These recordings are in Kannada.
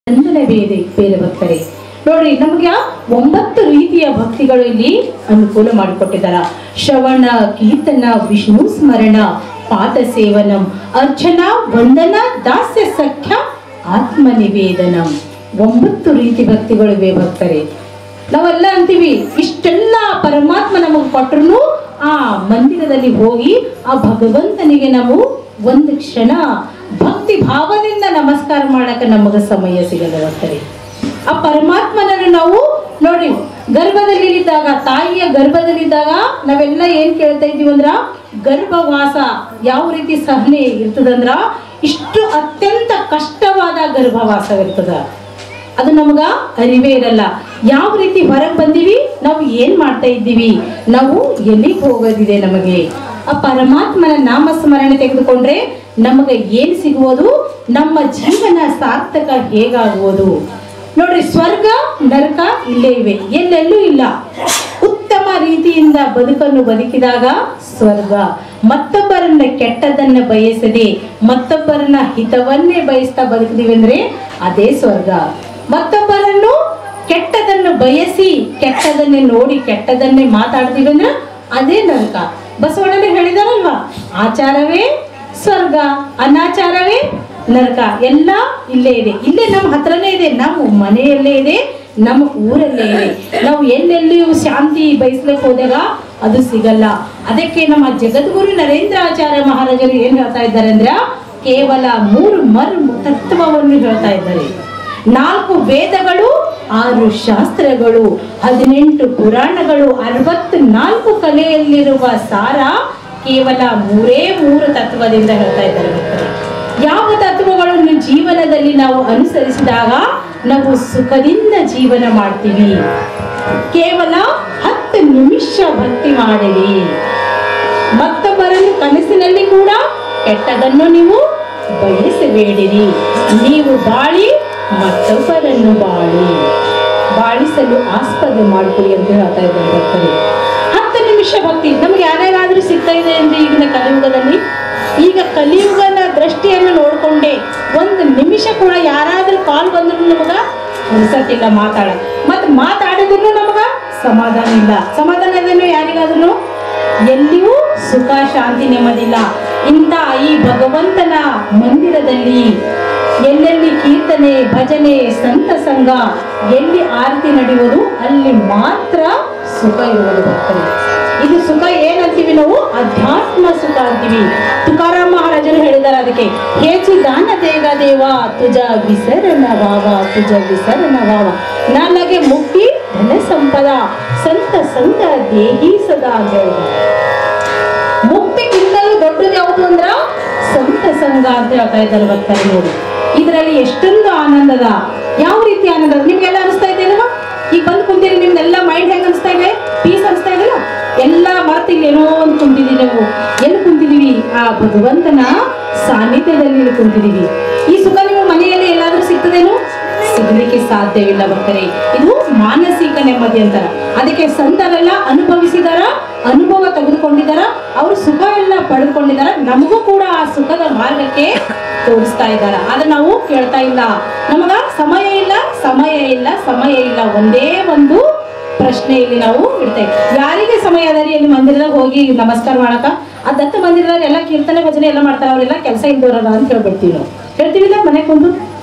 ಬೇರೆ ಬೇರೆ ಭಕ್ತರೇ ನೋಡಿ, ನಮಗೆ 9 ರೀತಿಯ ಭಕ್ತಿಗಳು ಇಲ್ಲಿ ಅನುಕೂಲ ಮಾಡಿಕೊಟ್ಟಿದ್ದಾರೆ. ಶ್ರವಣ, ಕೀರ್ತನ, ವಿಷ್ಣು ಸ್ಮರಣ, ಪಾದ ಸೇವನಂ, ಅರ್ಚನಾ, ವಂದನ, ದಾಸ್ಯ, ಸಖ್ಯ, ಆತ್ಮ ನಿವೇದನಂ. 9 ರೀತಿ ಭಕ್ತಿಗಳಿವೆ ಭಕ್ತರೇ. ನಾವೆಲ್ಲ ಅಂತೀವಿ ಇಷ್ಟೆಲ್ಲ ಪರಮಾತ್ಮ ನಮಗೆ ಕೊಟ್ಟರು ಆ ಮಂದಿರದಲ್ಲಿ ಹೋಗಿ ಆ ಭಗವಂತನಿಗೆ ನಾವು ಒಂದು ಕ್ಷಣ ಭಕ್ತಿ ಭಾವದಿಂದ ನಮಸ್ಕಾರ ಮಾಡಕ್ಕೆ ನಮಗೆ ಸಮಯ ಸಿಗಲ್ಲ ಭಕ್ತರೇ. ಆ ಪರಮಾತ್ಮನನ್ನು ನಾವು ನೋಡಿ, ಗರ್ಭದಲ್ಲಿದ್ದಾಗ, ತಾಯಿಯ ಗರ್ಭದಲ್ಲಿದ್ದಾಗ ನಾವೆಲ್ಲ ಏನ್ ಕೇಳ್ತಾ ಇದೀವಿ ಅಂದ್ರ, ಗರ್ಭವಾಸ ಯಾವ ರೀತಿ ಸಹನೆ ಇರ್ತದಂದ್ರ, ಇಷ್ಟು ಅತ್ಯಂತ ಕಷ್ಟವಾದ ಗರ್ಭವಾಸ ಇರ್ತದ. ಅದು ನಮಗ ಅರಿವೇ ಇರಲ್ಲ. ಯಾವ ರೀತಿ ಹೊರಗೆ ಬಂದೀವಿ, ನಾವು ಏನ್ ಮಾಡ್ತಾ ಇದ್ದೀವಿ, ನಾವು ಎಲ್ಲಿಗೆ ಹೋಗೋದಿದೆ ನಮಗೆ. ಆ ಪರಮಾತ್ಮನ ನಾಮಸ್ಮರಣೆ ತೆಗೆದುಕೊಂಡ್ರೆ ನಮಗೆ ಏನ್ ಸಿಗುವುದು, ನಮ್ಮ ಜೀವನ ಸಾರ್ಥಕ ಹೇಗಾಗುವುದು ನೋಡ್ರಿ. ಸ್ವರ್ಗ ನರಕ ಇಲ್ಲೇ ಇವೆ, ಎಲ್ಲೆಲ್ಲೂ ಇಲ್ಲ. ಉತ್ತಮ ರೀತಿಯಿಂದ ಬದುಕನ್ನು ಬದುಕಿದಾಗ ಸ್ವರ್ಗ. ಮತ್ತೊಬ್ಬರನ್ನ ಕೆಟ್ಟದನ್ನ ಬಯಸದೆ ಮತ್ತೊಬ್ಬರನ್ನ ಹಿತವನ್ನೇ ಬಯಸ್ತಾ ಬದುಕಿದೀವಿ ಅಂದ್ರೆ ಅದೇ ಸ್ವರ್ಗ. ಮತ್ತೊಬ್ಬರನ್ನು ಕೆಟ್ಟದನ್ನು ಬಯಸಿ ಕೆಟ್ಟದನ್ನೇ ನೋಡಿ ಕೆಟ್ಟದನ್ನೇ ಮಾತಾಡ್ತೀವಿ ಅಂದ್ರೆ ಅದೇ ನರಕ. ಬಸವಣ್ಣನೇ ಹೇಳಿದಾರಲ್ವಾ, ಆಚಾರವೇ ಸ್ವರ್ಗ, ಅನಾಚಾರವೇ ನರಕ. ಎಲ್ಲ ಇಲ್ಲೇ ಇದೆ, ಇಲ್ಲೇ ನಮ್ಮ ಹತ್ರನೇ ಇದೆ, ನಮ್ಮ ಮನೆಯಲ್ಲೇ ಇದೆ, ನಮ್ಮ ಊರಲ್ಲೇ ಇದೆ. ನಾವು ಎಲ್ಲೆಲ್ಲಿಯೂ ಶಾಂತಿ ಬಯಸ್ಲಿಕ್ಕೆ ಹೋದಾಗ ಅದು ಸಿಗಲ್ಲ. ಅದಕ್ಕೆ ನಮ್ಮ ಜಗದ್ಗುರು ನರೇಂದ್ರ ಆಚಾರ್ಯ ಮಹಾರಾಜರು ಏನ್ ಹೇಳ್ತಾ ಇದ್ದಾರೆ ಅಂದ್ರೆ, ಕೇವಲ 3 ತತ್ವವನ್ನು ಹೇಳ್ತಾ ಇದ್ದಾರೆ. 4 ವೇದಗಳು, 6 ಶಾಸ್ತ್ರಗಳು, 18 ಪುರಾಣಗಳು, 64 ಕಲೆಯಲ್ಲಿರುವ ಸಾರ ಕೇವಲ 3 ತತ್ವದಿಂದ ಹೇಳ್ತಾ ಇದ್ದಾರೆ ಭಕ್ತರೇ. ಯಾವ ತತ್ವಗಳನ್ನು ಜೀವನದಲ್ಲಿ ನಾವು ಅನುಸರಿಸಿದಾಗ ನಾವು ಸುಖದಿಂದ ಜೀವನ ಮಾಡ್ತೀವಿ. ಕೇವಲ 10 ನಿಮಿಷ ಭಕ್ತಿ ಮಾಡಿರಿ. ಮತ್ತೊಬ್ಬರನ್ನು ಕನಸಿನಲ್ಲಿ ಕೂಡ ಕೆಟ್ಟದನ್ನು ನೀವು ಬಯಸಬೇಡಿರಿ. ನೀವು ಬಾಳಿ ಮತ್ತೊಬ್ಬರನ್ನು ಬಾಳಿಸಲು ಆಸ್ಪದ ಮಾಡಿಕೊಡಿ ಅಂತ ಹೇಳ್ತಾ ಇದ್ದಾರೆ ಭಕ್ತರೇ. 10 ನಿಮಿಷ ಭಕ್ತಿ ನಮ್ಗೆ ಯಾರ್ಯಾರಾದ್ರೂ ಸಿಗ್ತಾ ಇದೆ ಅಂದ್ರೆ ಈಗಿನ ಕಲಿಯುಗದಲ್ಲಿ, ಈಗ ಕಲಿಯುಗನ ದೃಷ್ಟಿಯನ್ನು ನೋಡ್ಕೊಂಡೆ 1 ನಿಮಿಷ ಕೂಡ ಯಾರಾದ್ರೂ ಕಾಲ್ ಬಂದ್ರು ನಮಗ ಅನ್ಸತ್ತಿಲ್ಲ ಮಾತಾಡಕ್. ಮತ್ ಮಾತಾಡಿದ್ರು ನಮಗ ಸಮಾಧಾನ ಇಲ್ಲ. ಸಮಾಧಾನ ಇದನ್ನು ಯಾರಿಗಾದ್ರೂ ಎಲ್ಲಿಯೂ ಸುಖ ಶಾಂತಿ ನೆಮ್ಮದಿಲ್ಲ. ಇಂಥ ಈ ಭಗವಂತನ ಮಂದಿರದಲ್ಲಿ ಎಲ್ಲೆಲ್ಲಿ ಕೀರ್ತನೆ, ಭಜನೆ, ಸಂತ ಸಂಘ, ಎಲ್ಲಿ ಆರತಿ ನಡೆಯುವುದು ಅಲ್ಲಿ ಮಾತ್ರ ಸುಖ ಇರುವುದು ಭಕ್ತರು. ಇದು ಸುಖ ಏನಂತೀವಿ ನಾವು, ಅಧ್ಯಾತ್ಮ ಸುಖ ಅಂತೀವಿ. ತುಕಾರಾಮ್ ಮಹಾರಾಜರು ಹೇಳಿದಾರೆ ಅದಕ್ಕೆ, ಹೇಚಿ ದಾನ ದೇಗ ದೇವ ತುಜ ವಿಸರಣ ವಾವ, ತುಜ ವಿಸರಣ ವಾವ, ನನಗೆ ಮುಕ್ತಿ ಧನ ಸಂಪದ ಸಂತ ಸಂತ ದೇಹಿ ಸದಾ ಹೇಳಿದ. ಮುಕ್ತಿಗಿಂತಲೂ ದೊಡ್ಡದು ಯಾವುದು ಅಂದ್ರ ಸಂತ ಸಂಘ ಅಂತ ಹೇಳ್ತಾ ಇದ್ದಾರೆ ಭಕ್ತರು. ನೋಡಿ ಇದರಲ್ಲಿ ಎಷ್ಟೊಂದು ಆನಂದದ, ಯಾವ ರೀತಿ ಆನಂದ ನಿಮ್ಗೆಲ್ಲ ಅನಿಸ್ತಾ ಇದೆಯಲ್ಲ. ಈಗ ಬಂದು ಕುಂತೀರಿ, ನಿಮ್ದೆಲ್ಲ ಮೈಂಡ್ ಹೆಂಗ್ ಅನಿಸ್ತಾ ಇದೆ, ಪೀಸ್ ಅನಿಸ್ತಾ ಇದೆಯಲ್ಲ. ಎಲ್ಲ ಮರ್ತಿಲ್ಲಿ ಏನೋ ಒಂದು ಕುಂತಿದೀವಿ. ನಾವು ಎಲ್ಲಿ ಕುಂತಿದೀವಿ, ಆ ಭಗವಂತನ ಸಾನ್ನಿಧ್ಯದಲ್ಲಿ ಕುಂತಿದೀವಿ. ಈ ಸುಖ ನಿಮ್ಮ ಮನೆಯಲ್ಲಿ ಎಲ್ಲಾದ್ರೂ ಸಿಗ್ತದೇನೋ, ಸಿಗಲಿಕ್ಕೆ ಸಾಧ್ಯವಿಲ್ಲ ಭಕ್ತರೇ. ಇದು ಮಾನಸಿಕ ನೆಮ್ಮದಿ ಅಂತಾರ. ಅದಕ್ಕೆ ಸಂತರೆಲ್ಲ ಅನುಭವಿಸಿದಾರ, ಅನುಭವ ತೆಗೆದುಕೊಂಡಿದಾರ, ಅವರು ಸುಖ ಎಲ್ಲ ಪಡೆದುಕೊಂಡಿದಾರ. ನಮಗೂ ಕೂಡ ಆ ಸುಖದ ಮಾರ್ಗಕ್ಕೆ ತೋರಿಸ್ತಾ ಇದ್ದಾರ. ಆದ್ರೆ ನಾವು ಕೇಳ್ತಾ ಇಲ್ಲ. ನಮಗ ಸಮಯ ಇಲ್ಲ, ಸಮಯ ಇಲ್ಲ, ಸಮಯ ಇಲ್ಲ, ಒಂದೇ ಒಂದು ಪ್ರಶ್ನೆ ಇಲ್ಲಿ ನಾವು ಇಡ್ತೇವೆ. ಯಾರಿಗೆ ಸಮಯ ಅದ ರೀ ಅಲ್ಲಿ ಮಂದಿರದಾಗ ಹೋಗಿ ನಮಸ್ಕಾರ ಮಾಡಕ? ಆ ದತ್ತ ಮಂದಿರದಾಗ ಎಲ್ಲ ಕೀರ್ತನೆ ಭಜನೆ ಎಲ್ಲ ಮಾಡ್ತಾರ, ಅವರೆಲ್ಲ ಕೆಲಸ ಇದ್ದವರಲ್ಲ ಅಂತ ಹೇಳ್ಬಿಡ್ತೀವಿ ನಾವು. ಹೇಳ್ತೀವಿಲ್ಲ ಮನೆ ಕುಂದು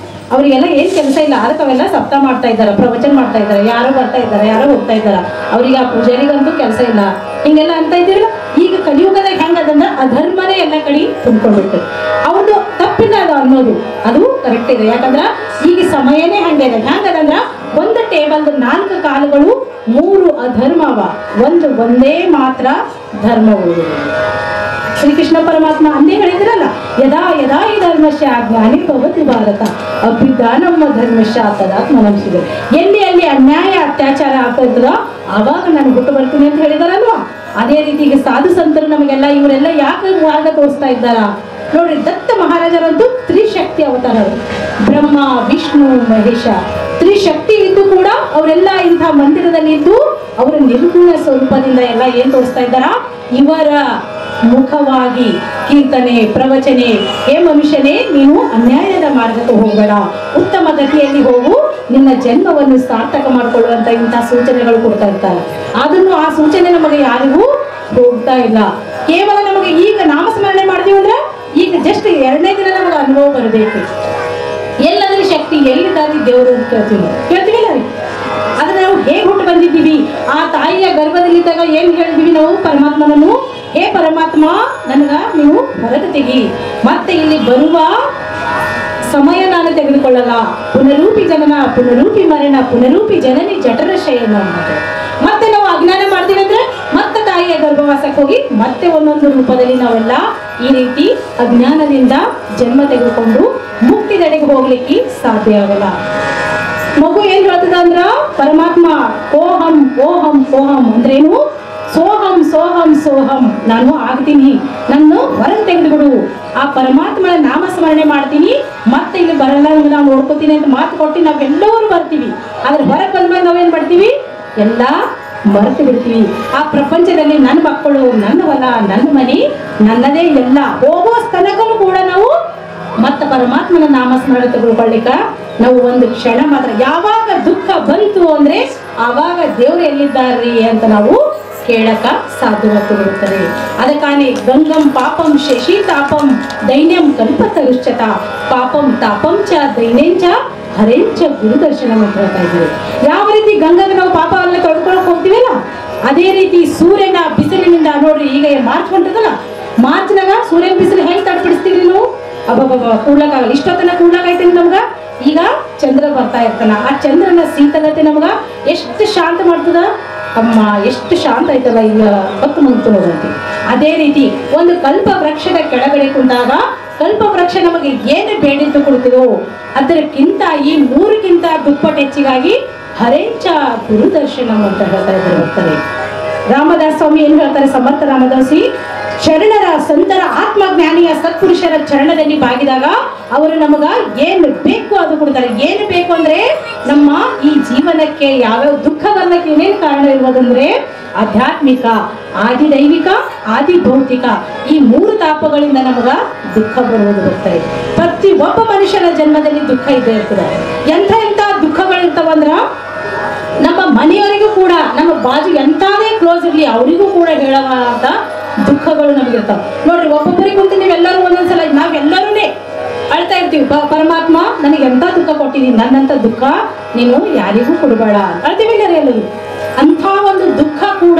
ಅವ್ರಿಗೆಲ್ಲ ಏನ್ ಕೆಲಸ ಇಲ್ಲ, ಅದಕ್ಕೆ ಅವೆಲ್ಲ ಸಪ್ತಾಹ ಮಾಡ್ತಾ ಇದ್ದಾರೆ, ಪ್ರವಚನ ಮಾಡ್ತಾ ಇದ್ದಾರೆ, ಯಾರೋ ಬರ್ತಾ ಇದ್ದಾರೆ, ಯಾರೋ ಹೋಗ್ತಾ ಇದ್ದಾರ, ಅವ್ರಿಗೆ ಆ ಪೂಜಾರಿಗಂತೂ ಕೆಲಸ ಇಲ್ಲ, ಹಿಂಗೆಲ್ಲ ಅಂತ ಇದ್ದೀರಲ್ಲ. ಈಗ ಕಲಿಯುಗದಾಗ ಹೆಂಗದಂದ್ರ ಅಧರ್ಮನೇ ಎಲ್ಲ ಕಡೆ ತುಂಬ್ಕೊಂಡ್ಬಿಟ್ಟು ಅವ್ರದ್ದು ತಪ್ಪಿಲ್ಲ ಅದು ಅನ್ನೋದು, ಅದು ಕರೆಕ್ಟ್ ಇದೆ. ಯಾಕಂದ್ರ ಈಗ ಸಮಯನೇ ಹಂಗಿದೆ. ಹೆಂಗದಂದ್ರ ಒಂದು ಟೇಬಲ್ 4 ಕಾಲುಗಳು, 3 ಅಧರ್ಮವ, ಒಂದೇ ಮಾತ್ರ ಧರ್ಮ ಉಳಿಯುವುದು. ಶ್ರೀಕೃಷ್ಣ ಪರಮಾತ್ಮ ಅಂದೇ ಹೇಳಿದ್ರಲ್ಲ, ಯದಾ ಯದಾ ಈ ಧರ್ಮಶ್ಯ ಜ್ಞಾನಿ ಭವತಿ ಭಾರತ ಅಭಿಧಾನಮ್ಮ ಧರ್ಮಶ್ಯ ತದಾತ್ಮನಂಸಿದೆ. ಎಲ್ಲಿ ಅಲ್ಲಿ ಅನ್ಯಾಯ ಅತ್ಯಾಚಾರ ಆಗ್ತಾ ಇರ್ತದೋ ಆವಾಗ ನಾನು ಬಿಟ್ಟು ಬರ್ತೀನಿ ಅಂತ ಹೇಳಿದಾರಲ್ವಾ. ಅದೇ ರೀತಿ ಈಗ ಸಾಧು ಸಂತರು ನಮಗೆಲ್ಲ ಇವರೆಲ್ಲ ಯಾಕೆ ಮಾರ್ಗ ತೋರಿಸ್ತಾ ಇದ್ದಾರ, ನೋಡ್ರಿ, ದತ್ತ ಮಹಾರಾಜರಂತೂ ತ್ರಿಶಕ್ತಿ ಅವತಾರರು. ಬ್ರಹ್ಮ, ವಿಷ್ಣು, ಮಹೇಶ ತ್ರಿಶಕ್ತಿ ಇದ್ದು ಕೂಡ ಅವರೆಲ್ಲ ಇಂಥ ಮಂದಿರದಲ್ಲಿ ಇದ್ದು ಅವರ ನಿರ್ಗುಣ ಸ್ವರೂಪದಿಂದ ಎಲ್ಲ ಏನ್ ತೋರಿಸ್ತಾ ಇದ್ದಾರ? ಇವರ ಮುಖವಾಗಿ ಕೀರ್ತನೆ, ಪ್ರವಚನೆ, ಹೇ ಮನುಷ್ಯನೇ, ನೀನು ಅನ್ಯಾಯದ ಮಾರ್ಗಕ್ಕೆ ಹೋಗಬೇಡ, ಉತ್ತಮ ಗತಿಯಲ್ಲಿ ಹೋಗು, ನಿನ್ನ ಜನ್ಮವನ್ನು ಸಾರ್ಥಕ ಮಾಡಿಕೊಳ್ಳುವಂತ ಇಂತಹ ಸೂಚನೆಗಳು ಕೊಡ್ತಾ ಇರ್ತಾರೆ. ಆದ್ರೂ ಆ ಸೂಚನೆ ನಮಗೆ ಯಾರಿಗೂ ಹೋಗ್ತಾ ಇಲ್ಲ. ಕೇವಲ ನಮಗೆ ಈಗ ನಾಮಸ್ಮರಣೆ ಮಾಡ್ತೀವಿ ಅಂದ್ರೆ ಈಗ ಜಸ್ಟ್ 2ನೇ ದಿನ ನಮಗೆ ಅನುಭವ ಬರಬೇಕು. ಎಲ್ಲಾದ್ರೂ ಶಕ್ತಿ ಎಲ್ಲಿದ್ದಾರೆ ದೇವರು ಅಂತ ಕೇಳ್ತೀವಿಲ್ಲ ರೀ. ಆದ್ರೆ ನಾವು ಹೇಗೆ ಹುಟ್ಟು ಬಂದಿದ್ದೀವಿ? ಆ ತಾಯಿಯ ಗರ್ಭದಲ್ಲಿದ್ದಾಗ ಏನ್ ಹೇಳಿದ್ವಿ ನಾವು ಪರಮಾತ್ಮನನ್ನು? ಹೇ ಪರಮಾತ್ಮ, ನನಗ ನೀವು ಹೊರಗೆ ತೆಗಿ, ಮತ್ತೆ ಇಲ್ಲಿ ಬರುವ ಸಮಯ ನಾನು ತೆಗೆದುಕೊಳ್ಳಲ್ಲ. ಪುನರೂಪಿ ಜನನ, ಪುನರೂಪಿ ಮರಣ, ಪುನರೂಪಿ ಜನನಿ ಜಠರ ಶಯನ ಅನ್ನೋದು. ಮತ್ತೆ ನಾವು ಅಜ್ಞಾನ ಮಾಡ್ತೀವಿ ಅಂದ್ರೆ ಮತ್ತೆ ತಾಯಿಯ ಗರ್ಭವಾಸಕ್ಕೆ ಹೋಗಿ ಮತ್ತೆ ಒಂದೊಂದು ರೂಪದಲ್ಲಿ ನಾವೆಲ್ಲ ಈ ರೀತಿ ಅಜ್ಞಾನದಿಂದ ಜನ್ಮ ತೆಗೆದುಕೊಂಡು ಮುಕ್ತಿದೆಡೆಗೆ ಹೋಗ್ಲಿಕ್ಕೆ ಸಾಧ್ಯ ಆಗಲ್ಲ. ಮಗು ಏನ್ ಹೇಳ್ತದ ಅಂದ್ರ ಪರಮಾತ್ಮ ಓಹಂ ಓಹಂ ಓಹಂ ಅಂದ್ರೇನು? ಸೋಹಂ ಸೋಹಂ ಸೋಹಂ, ನಾನು ಆಗ್ತೀನಿ, ನನ್ನ ಹೊರಗೆ ತೆಗೆದುಬಿಡು, ಆ ಪರಮಾತ್ಮನ ನಾಮಸ್ಮರಣೆ ಮಾಡ್ತೀನಿ, ಮತ್ತೆ ಇಲ್ಲಿ ಬರಲ್ಲ, ನಾವು ನೋಡ್ಕೋತೀನಿ ಅಂತ ಮಾತು ಕೊಟ್ಟು ನಾವೆಲ್ಲರೂ ಬರ್ತೀವಿ. ಆದ್ರೆ ಹೊರಗೆ ಬಂದ್ಮೇಲೆ ನಾವೇನ್ ಮಾಡ್ತೀವಿ? ಎಲ್ಲ ಮರೆತು ಬಿಡ್ತೀವಿ. ಆ ಪ್ರಪಂಚದಲ್ಲಿ ನನ್ನ ಮಕ್ಕಳು, ನನ್ನ ಹೊಲ, ನನ್ನ ಮನೆ, ನನ್ನದೇ ಎಲ್ಲ ಹೋಗೋ ತನಕನೂ ಕೂಡ ನಾವು ಮತ್ತೆ ಪರಮಾತ್ಮನ ನಾಮಸ್ಮರಣೆ ತೆಗೆದುಕೊಳ್ಳಿಕ್ಕ ನಾವು ಒಂದು ಕ್ಷಣ ಮಾತ್ರ, ಯಾವಾಗ ದುಃಖ ಬಂತು ಅಂದ್ರೆ ಆವಾಗ ದೇವ್ರು ಎಲ್ಲಿದ್ದಾರ್ರಿ ಅಂತ ನಾವು ಕೇಳಕ ಸಾಧ್ಯವಾಗುತ್ತದೆ. ಅದಕ್ಕಾಗಿ ಗಂಗಂ ಪಾಪಂ ಶಶಿ ತಾಪಂ ದೈನ್ಯಂ ಕಲ್ಪತರುಶ್ಚತ ಪಾಪಂ ತಾಪಂ ಚ ದೈನ್ಯಂಚ ಹರೇಂಚ ಗುರುದರ್ಶನ ಅಂತ ಹೇಳ್ತಾ ಇದ್ದೀವಿ. ಯಾವ ರೀತಿ ಗಂಗಾಗ ನಾವು ಪಾಪ ಎಲ್ಲ ತೊಡ್ಕೊಳಕ್ ಹೋಗ್ತೀವಲ್ಲ, ಅದೇ ರೀತಿ ಸೂರ್ಯನ ಬಿಸಿಲಿನಿಂದ ನೋಡ್ರಿ, ಈಗ ಮಾರ್ಚ್ ಹೊಂಟದಲ್ಲ, ಮಾರ್ಚ್ನಾಗ ಸೂರ್ಯನ ಬಿಸಿಲು ಹೆಂಗ್ ತಡ್ಪಿಡಿಸ್ತೀವಿ ನಾವು? ಅಬ್ಬಬ್ಬ, ಕೂಡ್ಲಕ್ಕಾಗಲ್ಲ. ಇಷ್ಟೊತ್ತನ ಕೂಡ್ಲಕ್ಕಾಯ್ತೀನಿ ನಮ್ಗ. ಈಗ ಚಂದ್ರ ಬರ್ತಾ ಇರ್ತಾನ, ಆ ಚಂದ್ರನ ಶೀತಲತೆ ನಮ್ಗ ಎಷ್ಟು ಶಾಂತ ಮಾಡ್ತದ. ಅಮ್ಮ ಎಷ್ಟು ಶಾಂತ ಆಯ್ತಲ್ಲ ಈಗ ಹೊತ್ತು ಮುಂತು ಹೋದಂತೆ. ಅದೇ ರೀತಿ ಒಂದು ಕಲ್ಪ ವೃಕ್ಷದ ಕೆಳಗಡೆ ಕುಂತಾಗ ಕಲ್ಪ ವೃಕ್ಷ ನಮಗೆ ಏನು ಬೇಡಿದ್ದು ಕೊಡ್ತಿದೋ ಅದಕ್ಕಿಂತ ಈ 3ಕ್ಕಿಂತ ದುಪ್ಪಟ್ಟು ಹೆಚ್ಚಿಗಾಗಿ ಹರೇಂಚ ಗುರುದರ್ಶನ ಅಂತ ಹೇಳ್ತಾ ಇದ್ದಾರೆ. ರಾಮದಾಸ್ ಸ್ವಾಮಿ ಏನ್ ಹೇಳ್ತಾರೆ? ಸಮರ್ಥ ರಾಮದಾಸಿ, ಶರಣರ ಸಂತರ ಆತ್ಮಜ್ಞಾನಿಯ ಸತ್ಪುರುಷರ ಚರಣದಲ್ಲಿ ಬಾಗಿದಾಗ ಅವರು ನಮಗ ಏನು ಬೇಕು ಅದು ಕೊಡ್ತಾರೆ. ಏನು ಬೇಕು ಅಂದ್ರೆ ನಮ್ಮ ಈ ಜೀವನಕ್ಕೆ ಯಾವ್ಯಾವ ದುಃಖ ಬರ್ಲಿಕ್ಕೆ ಏನೇನು ಕಾರಣ ಇರುವುದಂದ್ರೆ ಆಧ್ಯಾತ್ಮಿಕ, ಆದಿ ದೈವಿಕ, ಆದಿ ಭೌತಿಕ, ಈ 3 ತಾಪಗಳಿಂದ ನಮಗ ದುಃಖ ಬರುವುದು ಬರ್ತಾರೆ. ಪ್ರತಿ ಒಬ್ಬ ಮನುಷ್ಯನ ಜನ್ಮದಲ್ಲಿ ದುಃಖ ಇದ್ದೇ ಇರ್ತದೆ. ಎಂಥ ದುಃಖಗಳಿರ್ತಾವಂದ್ರ ನಮ್ಮ ಮನೆಯವರಿಗೂ ಕೂಡ, ನಮ್ಮ ಬಾಜು ಎಂತಾದೇ ಕ್ಲೋಸ್ ಇರ್ಲಿ ಅವರಿಗೂ ಕೂಡ ಹೇಳುವಂತ ದುಃಖಗಳು ನಮಗಿರ್ತಾವ. ನೋಡ್ರಿ, ಒಬ್ಬೊಬ್ಬರಿಗೆ ಕುಂತು ನೀವೆಲ್ಲರೂ ಒಂದೊಂದ್ಸಲ ನಾವೆಲ್ಲರೂ ಅಳ್ತಾ ಇರ್ತೀವಿ, ಪರಮಾತ್ಮ ನನಗೆ ಎಂತ ದುಃಖ ಕೊಟ್ಟಿದ್ದೀನಿ, ನನ್ನಂತ ದುಃಖ ನೀನು ಯಾರಿಗೂ ಕೊಡಬೇಡ ಅಳ್ತೀವಿ ಎಲ್ಲರೂ. ಅಂಥ ಒಂದು ದುಃಖ ಕೂಡ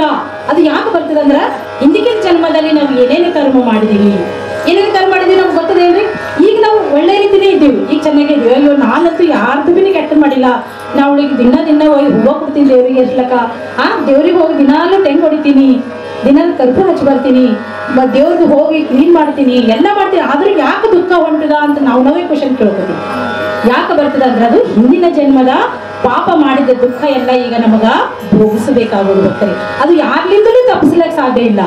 ಅದು ಯಾಕೆ ಬರ್ತದೆ ಅಂದ್ರ ಹಿಂದಿನ ಜನ್ಮದಲ್ಲಿ ನಾವು ಏನೇನು ಕರ್ಮ ಮಾಡಿದೀವಿ, ಏನೇನು ಕರ್ಮ ಮಾಡಿದೀವಿ ನಮ್ಗೆ ಗೊತ್ತದೇನ್ರಿ? ಈಗ ನಾವು ಒಳ್ಳೆ ರೀತಿನೇ ಇದ್ದೀವಿ, ಈಗ ಚೆನ್ನಾಗಿದ್ದೀವಿ. ಅಯ್ಯೋ ನಾನಂತೂ ಯಾರ್ದು ಬಿ ಕೆಟ್ಟ ಮಾಡಿಲ್ಲ, ನಾವು ಈಗ ದಿನ ಹೋಗಿ ಹೂವು ಕೊಡ್ತೀನಿ ದೇವ್ರಿಗೆ ಎರ್ಸ್ಲಕ್ಕ, ದೇವ್ರಿಗೆ ಹೋಗಿ ದಿನಾಲು ತೆಂಗ್ ಹೊಡಿತೀನಿ, ದಿನ ಕರ್ಪೂರ ಹಚ್ಚಿ ಬರ್ತೀನಿ, ದೇವ್ರಿಗೆ ಹೋಗಿ ಕ್ಲೀನ್ ಮಾಡ್ತೀನಿ, ಎಲ್ಲ ಮಾಡ್ತೀನಿ. ಆದ್ರೆ ಯಾಕೆ ದುಃಖ ಹೊಂಟದ ಅಂತ ನಾವೇ ಕ್ವಶನ್ ಕೇಳ್ಕೊತೀವಿ. ಯಾಕೆ ಬರ್ತದ ಅಂದ್ರೆ ಅದು ಹಿಂದಿನ ಜನ್ಮದ ಪಾಪ ಮಾಡಿದ ದುಃಖ ಎಲ್ಲ ಈಗ ನಮಗ ಭೋಗಿಸಬೇಕಾಗೋದು ಬರ್ತಾರೆ. ಅದು ಯಾರ್ಲಿಂದಲೂ ತಪ್ಪಿಸ್ಲಿಕ್ಕೆ ಸಾಧ್ಯ ಇಲ್ಲ.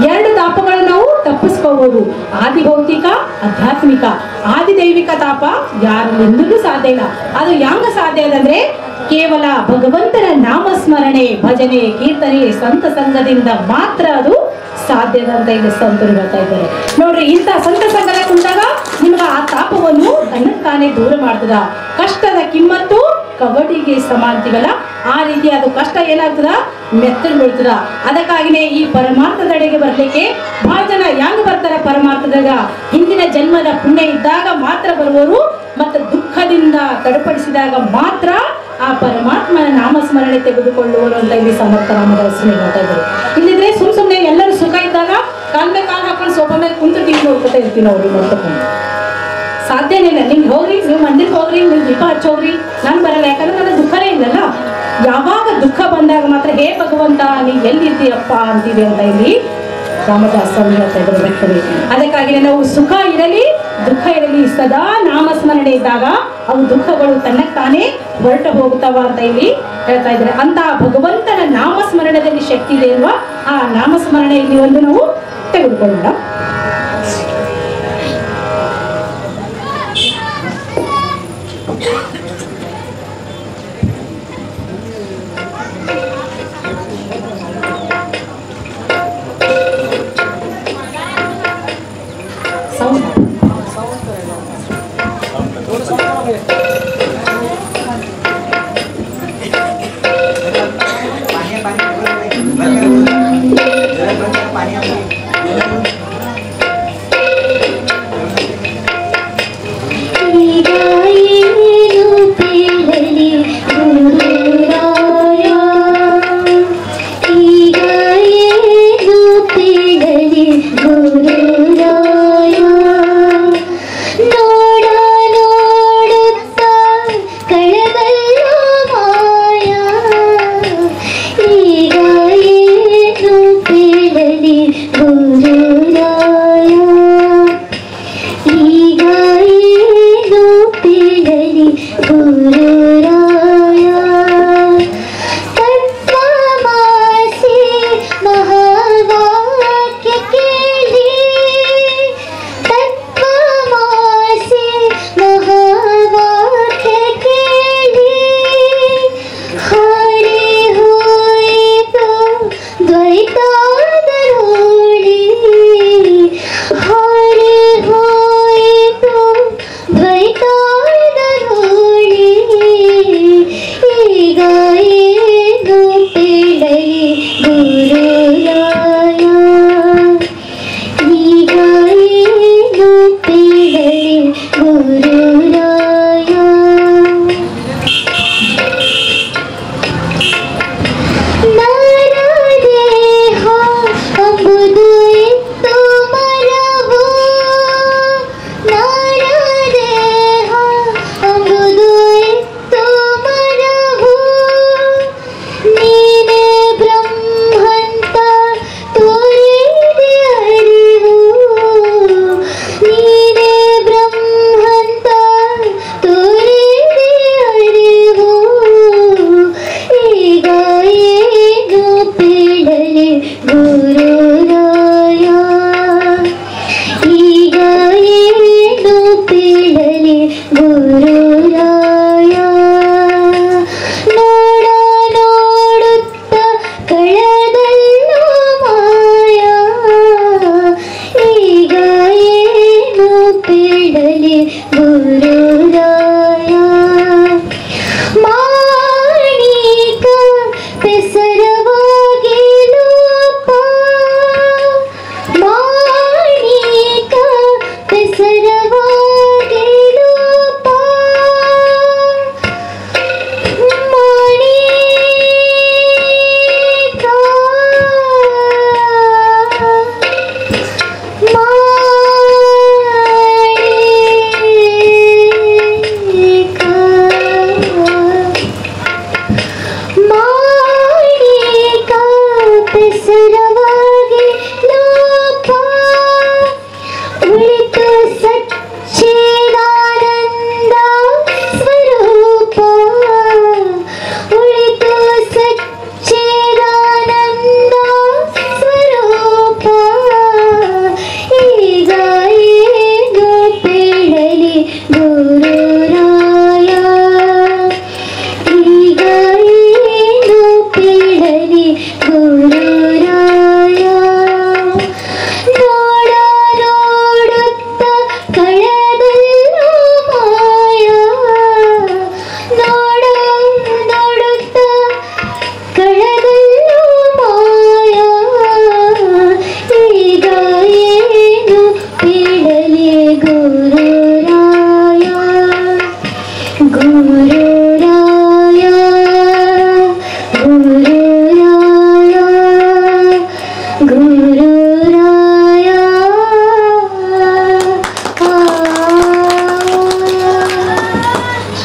2 ತಾಪಗಳು ನಾವು ತಪ್ಪಿಸ್ಕೋಬಹುದು, ಆದಿ ಭೌತಿಕ, ಆಧ್ಯಾತ್ಮಿಕ. ಆದಿ ದೈವಿಕ ತಾಪ ಯಾರಿಂದಲೂ ಸಾಧ್ಯ ಇಲ್ಲ. ಅದು ಹೆಂಗ ಸಾಧ್ಯ ಅಂದ್ರೆ ಕೇವಲ ಭಗವಂತನ ನಾಮಸ್ಮರಣೆ, ಭಜನೆ, ಕೀರ್ತನೆ, ಸಂತ ಸಂಘದಿಂದ ಮಾತ್ರ ಅದು ಸಾಧ್ಯದ ಅಂತ ಇಲ್ಲಿ ಸಂತರು ಹೇಳ್ತಾ ಇದ್ದಾರೆ. ನೋಡ್ರಿ, ಇಂಥ ಸಂತ ಸಂಘದ ಕುಂತಾಗ ನಿಮ್ಗೆ ಆ ತಾಪವನ್ನು ತನ್ನಕ್ಕಾನೇ ದೂರ ಮಾಡ್ತದ. ಕಷ್ಟದ ಕಿಮ್ಮತ್ತು ಕಬಡ್ಡಿಗೆ ಸಮ ಅಂತೀವಲ್ಲ, ಆ ರೀತಿ ಅದು ಕಷ್ಟ ಏನಾಗ್ತದ, ಮೆತ್ತಗೆ ಬೀಳ್ತದ. ಅದಕ್ಕಾಗಿನೇ ಈ ಪರಮಾರ್ಥದೆಡೆಗೆ ಬರ್ಲಿಕ್ಕೆ ಬಹಳ ಜನ ಹೆಂಗ್ ಬರ್ತಾರ ಪರಮಾರ್ಥದಾಗ? ಹಿಂದಿನ ಜನ್ಮದ ಪುಣ್ಯ ಇದ್ದಾಗ ಮಾತ್ರ ಬರುವರು, ಮತ್ತು ದುಃಖದಿಂದ ತಡಪಡಿಸಿದಾಗ ಮಾತ್ರ ಆ ಪರಮಾತ್ಮನ ನಾಮಸ್ಮರಣೆ ತೆಗೆದುಕೊಳ್ಳುವರು ಅಂತ ಇಲ್ಲಿ ಸಮರ್ಥ ರಾಮದಾಸ್ ಹೇಳ್ತಾ ಇದ್ದಾರೆ. ಇಲ್ಲಿದ್ರೆ ಸುಮ್ಮನೆ ಎಲ್ಲರೂ ಸುಖ ಇದ್ದಾಗ ಕಾಲ್ ಮೇಲೆ ಕಾಲು ಹಾಕೊಂಡು ಸೋಫಾ ಮೇಲೆ ಕುಂತು ಟಿವಿ ನೋಡ್ಕೊತಾ ಇರ್ತೀವಿ ನಾವು. ನೋಡ್ಕೊಂಡು ಸಾಧ್ಯನೇ ಇಲ್ಲ. ನಿಮ್ಗೆ ಹೋಗ್ರಿ, ನೀವು ಮಂದಿರಕ್ಕೆ ಹೋಗ್ರಿ, ನೀವು ದೀಪ ಹಚ್ಚೋಗ್ರಿ, ನಾನು ಬರಲ್ಲ, ಯಾಕಂದ್ರೆ ನನ್ನ ದುಃಖನೇ ಇಲ್ಲಲ್ಲ. ಯಾವಾಗ ದುಃಖ ಬಂದಾಗ ಮಾತ್ರ ಹೇ ಭಗವಂತ ನೀ ಎಲ್ಲಿದ್ದೀಯಪ್ಪ ಅಂತೀವಿ ಅಂತ ಇಲ್ಲಿ ರಾಮದಾಸ್ ಸ್ವಾಮಿ ಹೇಳ್ತಾ ಇದ್ದಾರೆ. ಅದಕ್ಕಾಗಿ ನಾವು ಸುಖ ಇರಲಿ ದುಃಖ ಇರಲಿ ಸದಾ ನಾಮಸ್ಮರಣೆ ಇದ್ದಾಗ ಅವು ದುಃಖಗಳು ತನ್ನಕ್ಕಾನೇ ಹೊರಟು ಹೋಗ್ತಾವ ಅಂತ ಇಲ್ಲಿ ಹೇಳ್ತಾ ಇದ್ದಾರೆ. ಅಂತ ಭಗವಂತನ ನಾಮಸ್ಮರಣೆಯಲ್ಲಿ ಶಕ್ತಿ ಇದೆ ಅಲ್ವಾ? ಆ ನಾಮಸ್ಮರಣೆಯಲ್ಲಿ ಒಂದು ನಾವು ತೆಗೆದುಕೊಳ್ಳೋಣ.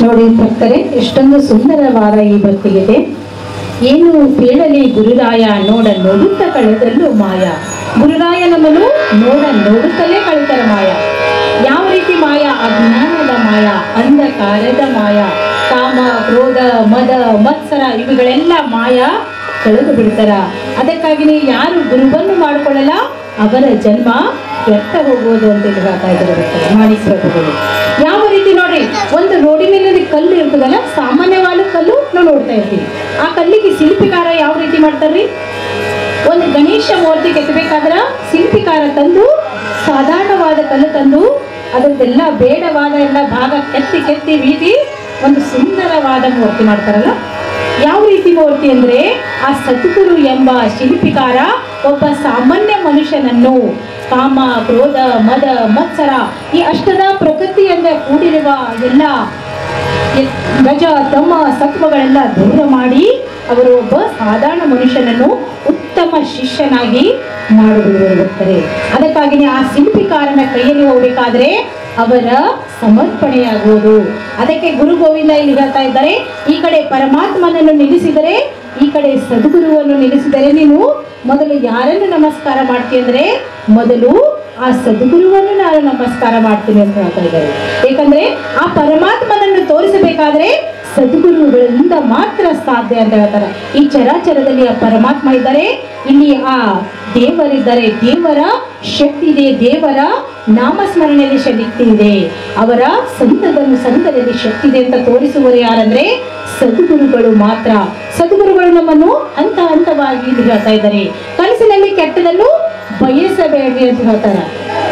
ನೋಡಿ ಭಕ್ತರೆ, ಎಷ್ಟೊಂದು ಸುಂದರವಾದ ಈ ಭಕ್ತಿಗಿದೆ. ಏನು ಕೇಳಲಿ ಗುರುರಾಯ, ನೋಡ ನೋಡುತ್ತ ಕಳೆದಲ್ಲೂ ಮಾಯ. ಗುರುರಾಯ ನಮ್ಮನ್ನು ನೋಡ ನೋಡುತ್ತಲೇ ಕಳೆದರ ಮಾಯ. ಯಾವ ರೀತಿ ಮಾಯ? ಅಜ್ಞಾನದ ಮಾಯ, ಅಂಧಕಾರದ ಮಾಯ, ಕಾಮ, ಕ್ರೋಧ, ಮದ, ಮತ್ಸರ ಇವುಗಳೆಲ್ಲ ಮಾಯ ಕಳೆದು ಬಿಡ್ತಾರ. ಅದಕ್ಕಾಗಿನೇ ಯಾರು ಗುರುವನ್ನು ಮಾಡಿಕೊಳ್ಳಲ್ಲ ಅವರ ಜನ್ಮ ವ್ಯರ್ಥ ಹೋಗುವುದು ಅಂತ ಹೇಳ್ತಾ ಇದ್ದಾರೆ ಮಾಣಿಸ್ರಭುಗಳು. ಯಾವ ರೀತಿ ನೋಡಿ, ಒಂದು ರೋಡಿನಲ್ಲಿ ಕಲ್ಲು ಇರ್ತದಲ್ಲ, ಸಾಮಾನ್ಯವಾದ ಕಲ್ಲು ನಾವು ನೋಡ್ತಾ ಇರ್ತೀವಿ. ಆ ಕಲ್ಲಿಗೆ ಶಿಲ್ಪಿಕಾರ ಯಾವ ರೀತಿ ಮಾಡ್ತಾರ್ರಿ? ಒಂದು ಗಣೇಶ ಮೂರ್ತಿ ಕೆತ್ತಬೇಕಾದ್ರ ಶಿಲ್ಪಿಕಾರ ತಂದು ಸಾಧಾರಣವಾದ ಕಲ್ಲು ತಂದು ಅದರದ್ದೆಲ್ಲ ಬೇಡವಾದ ಎಲ್ಲ ಭಾಗ ಕೆತ್ತಿ ಕೆತ್ತಿ ಬೀದಿ ಒಂದು ಸುಂದರವಾದ ಮೂರ್ತಿ ಮಾಡ್ತಾರಲ್ಲ. ಯಾವ ರೀತಿ ರೀತಿ ಮೂರ್ತಿ ಅಂದ್ರೆ ಆ ಸದ್ಗುರು ಎಂಬ ಶಿಲ್ಪಿಕಾರ ಒಬ್ಬ ಸಾಮಾನ್ಯ ಮನುಷ್ಯನನ್ನು ಕಾಮ, ಕ್ರೋಧ, ಮದ, ಮತ್ಸರ ಈ ಅಷ್ಟದ ಪ್ರಕೃತಿಯಿಂದ ಕೂಡಿರುವ ಎಲ್ಲ ಗಜ, ತಮ, ಸತ್ವಗಳೆಲ್ಲ ದೂರ ಮಾಡಿ ಅವರು ಒಬ್ಬ ಸಾಧಾರಣ ಮನುಷ್ಯನನ್ನು ಉತ್ತಮ ಶಿಷ್ಯನಾಗಿ ಮಾಡುತ್ತಿರುತ್ತಾರೆ. ಅದಕ್ಕಾಗಿಯೇ ಆ ಶಿಲ್ಪಿಕಾರನ ಕೈಯಲ್ಲಿ ಹೋಗಬೇಕಾದ್ರೆ ಅವರ ಸಮರ್ಪಣೆಯಾಗುವುದು. ಅದಕ್ಕೆ ಗುರು ಗೋವಿಂದ ಇಲ್ಲಿ ಹೇಳ್ತಾ ಇದ್ದಾರೆ, ಈ ಕಡೆ ಪರಮಾತ್ಮನನ್ನು ನಿಲ್ಲಿಸಿದರೆ, ಈ ಕಡೆ ಸದ್ಗುರುವನ್ನು ನಿಲ್ಲಿಸಿದರೆ ನೀನು ಮೊದಲು ಯಾರನ್ನು ನಮಸ್ಕಾರ ಮಾಡ್ತೀಯ ಅಂದ್ರೆ ಮೊದಲು ಆ ಸದ್ಗುರುವನ್ನು ನಾನು ನಮಸ್ಕಾರ ಮಾಡ್ತೀನಿ ಅಂತ ಹೇಳ್ತಾ ಇದ್ದಾರೆ. ಏಕೆಂದ್ರೆ ಆ ಪರಮಾತ್ಮನನ್ನು ತೋರಿಸಬೇಕಾದ್ರೆ ಸದ್ಗುರುಗಳಿಂದ ಮಾತ್ರ ಸಾಧ್ಯ ಅಂತ ಹೇಳ್ತಾರೆ. ಈ ಚರಾಚರದಲ್ಲಿ ಆ ಪರಮಾತ್ಮ ಇದ್ದಾರೆ, ಇಲ್ಲಿ ಆ ದೇವರಿದ್ದಾರೆ, ದೇವರ ಶಕ್ತಿ ಇದೆ, ದೇವರ ನಾಮಸ್ಮರಣೆಯಲ್ಲಿ ಶಕ್ತಿ ಇದೆ, ಅವರ ಸಂತದಲ್ಲಿ ಶಕ್ತಿ ಇದೆ ಅಂತ ತೋರಿಸುವರು ಯಾರಂದ್ರೆ ಸದ್ಗುರುಗಳು ಮಾತ್ರ. ಸದ್ಗುರುಗಳು ನಮ್ಮನ್ನು ಹಂತ ಹಂತವಾಗಿ ಹೇಳ್ತಾ ಇದ್ದಾರೆ. ಕನಸಿನಲ್ಲಿ ಕೆಟ್ಟದನ್ನು ಬಯಸಬೇಡಿ ಅಂತ ಹೇಳ್ತಾರ.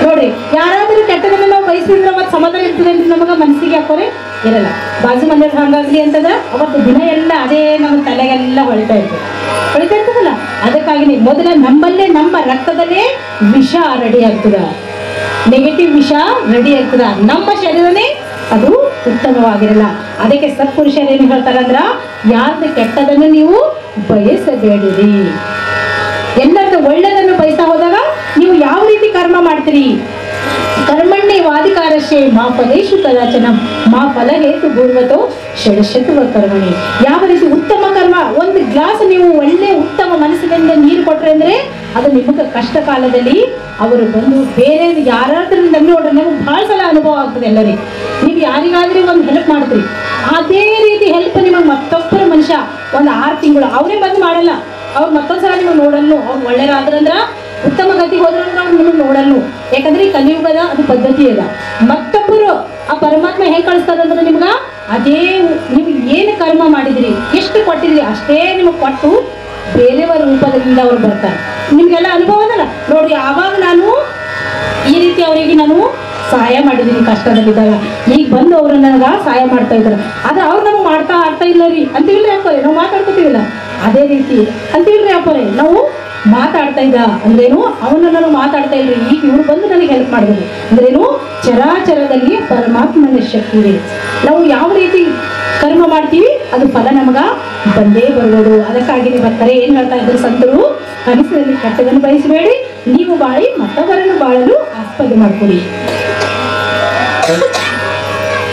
ನೋಡ್ರಿ, ಯಾರಾದ್ರೂ ಕೆಟ್ಟದನ್ನು ನಾವು ಬಯಸಿದ್ರೆ ಅವತ್ತು ಸಮಾಧಾನ ಇರ್ತದೆ ಅಂತ ನಮಗ ಮನಸ್ಸಿಗೆ ಹಾಕೋರೆ ಇರಲ್ಲ. ಬಾಜು ಮನೆಯವ್ರು ಹಂಗಾಗ್ಲಿ ಅಂತಂದ್ರೆ ಅವತ್ತು ದಿನ ಎಲ್ಲ ಅದೇ ನಮ್ಮ ತಲೆಗೆಲ್ಲ ಹೊಳಿತಾ ಇರ್ತದಲ್ಲ. ಅದಕ್ಕಾಗಿ ಮೊದಲ ನಮ್ಮಲ್ಲೇ ನಮ್ಮ ರಕ್ತದಲ್ಲೇ ವಿಷ ರೆಡಿ ಆಗ್ತದ, ನೆಗೆಟಿವ್ ವಿಷ ರೆಡಿ ಆಗ್ತದ, ನಮ್ಮ ಶರೀರನೇ ಅದು ಉತ್ತಮವಾಗಿರಲ್ಲ. ಅದಕ್ಕೆ ಸತ್ಪುರುಷರು ಏನು ಹೇಳ್ತಾರಂದ್ರ, ಯಾರ್ದು ಕೆಟ್ಟದನ್ನು ನೀವು ಬಯಸಬೇಡಿರಿ, ಎಲ್ಲರದ್ದು ಒಳ್ಳೆದನ್ನು ಬಯಸ್ತಾ ಹೋದಾಗ ನೀವು ಯಾವ ರೀತಿ ಕರ್ಮ ಮಾಡ್ತೀರಿ. ಕರ್ಮಣ್ಣೆ ವಾದಿಕಾರಶೆ ಮಾ ಫಲೇಶು ಕದಾಚನ ಮಾ ಫಲಹೇತು ಭೂರ್ವತೋ ಷಡಶತುವ ಕರ್ಮಣಿ. ಯಾವ ರೀತಿ ಉತ್ತಮ ಕರ್ಮ, ಒಂದು ಗ್ಲಾಸ್ ನೀವು ಒಳ್ಳೆ ಉತ್ತಮ ಮನಸ್ಸಿನಿಂದ ನೀರು ಕೊಟ್ರೆ ಅಂದ್ರೆ ಅದು ನಿಮಗೆ ಕಷ್ಟ ಕಾಲದಲ್ಲಿ ಅವರು ಬಂದು ಬೇರೆ ಯಾರಾದ್ರೂ ನೋಡ್ರಿ, ನಮಗೆ ಬಹಳ ಸಲ ಅನುಭವ ಆಗ್ತದೆ. ಎಲ್ಲರಿಗೆ ನೀವು ಯಾರಿಗಾದ್ರೂ ಒಂದು ಹೆಲ್ಪ್ ಮಾಡ್ತೀರಿ, ಅದೇ ರೀತಿ ಹೆಲ್ಪ್ ನಿಮಗೆ ಮತ್ತೊಬ್ಬರ ಮನುಷ್ಯ ಒಂದು 6 ತಿಂಗಳು ಅವರೇ ಬಂದು ಮಾಡಲ್ಲ, ಅವ್ರು ಮತ್ತೊಂದ್ಸಲ ನಿಮಗೆ ನೋಡಲ್ಲು. ಅವ್ರು ಒಳ್ಳೆಯರಾದ್ರಂದ್ರ ಉತ್ತಮ ಗತಿ ಹೋದ್ರಂದ್ರೆ ಅವ್ರು ನಿಮಗೆ ನೋಡಲ್ಲು. ಯಾಕಂದ್ರೆ ಈ ಕಲಿಯುಗದ ಅದು ಪದ್ಧತಿ ಇಲ್ಲ. ಮತ್ತೊಬ್ಬರು ಆ ಪರಮಾತ್ಮ ಹೇಗೆ ಕಳಿಸ್ತಾರಂದ್ರೆ ನಿಮ್ಗ ಅದೇ ನೀವು ಏನು ಕರ್ಮ ಮಾಡಿದ್ರಿ, ಎಷ್ಟು ಕೊಟ್ಟಿದ್ರಿ ಅಷ್ಟೇ ನಿಮಗೆ ಕೊಟ್ಟು ಬೇರೆಯವರ ರೂಪದಿಂದ ಅವ್ರು ಬರ್ತಾರೆ. ನಿಮ್ಗೆಲ್ಲ ಅನುಭವ ಅದಲ್ಲ ನೋಡ್ರಿ. ಆವಾಗ ನಾನು ಈ ರೀತಿ ಅವರಿಗೆ ನಾನು ಸಹಾಯ ಮಾಡಿದ್ದೀನಿ ಕಷ್ಟದಲ್ಲಿದ್ದಾಗ, ಈಗ ಬಂದು ಅವರು ನನಗ ಸಹಾಯ ಮಾಡ್ತಾ ಇದ್ದಾರೆ. ಆದ್ರೆ ಅವ್ರು ನಮಗೆ ಮಾಡ್ತಾ ಇಲ್ಲ ರೀ ಅಂತೀವಿಲ್ರಿ ಅಪ್ಪರೇ, ನಾವು ಮಾತಾಡ್ಕೊತೀವಿಲ್ಲ ಅದೇ ರೀತಿ ಅಂತೀವಿಲ್ರಿ ಅಪ್ಪರೇ, ನಾವು ಮಾತಾಡ್ತಾ ಇದ್ದ ಅಂದ್ರೇನು, ಅವನ್ನ ನಾನು ಮಾತಾಡ್ತಾ ಇಲ್ರಿ, ಈಗ ಇವ್ರು ಬಂದು ನನಗೆ ಹೆಲ್ಪ್ ಮಾಡಬೇಕು ಅಂದ್ರೇನು. ಚರಾಚರದಲ್ಲಿ ಪರಮಾತ್ಮನ ಶಕ್ತಿ ಇದೆ. ನಾವು ಯಾವ ರೀತಿ ಕರ್ಮ ಮಾಡ್ತೀವಿ ಅದು ಫಲ ನಮಗ ಬಂದೇ ಬರ್ಬೋದು. ಅದಕ್ಕಾಗಿ ಬರ್ತಾರೆ ಏನ್ ಹೇಳ್ತಾ ಇದ್ರು ಸಂತರು, ಕನಸಿನಲ್ಲಿ ಕೆಟ್ಟದನ್ನು ಬಯಸಬೇಡಿ, ನೀವು ಬಾಳಿ ಮತ್ತೊಬ್ಬರನ್ನು ಬಾಳಲು ಆಸ್ಪದ ಮಾಡ್ಕೊಳ್ಳಿ.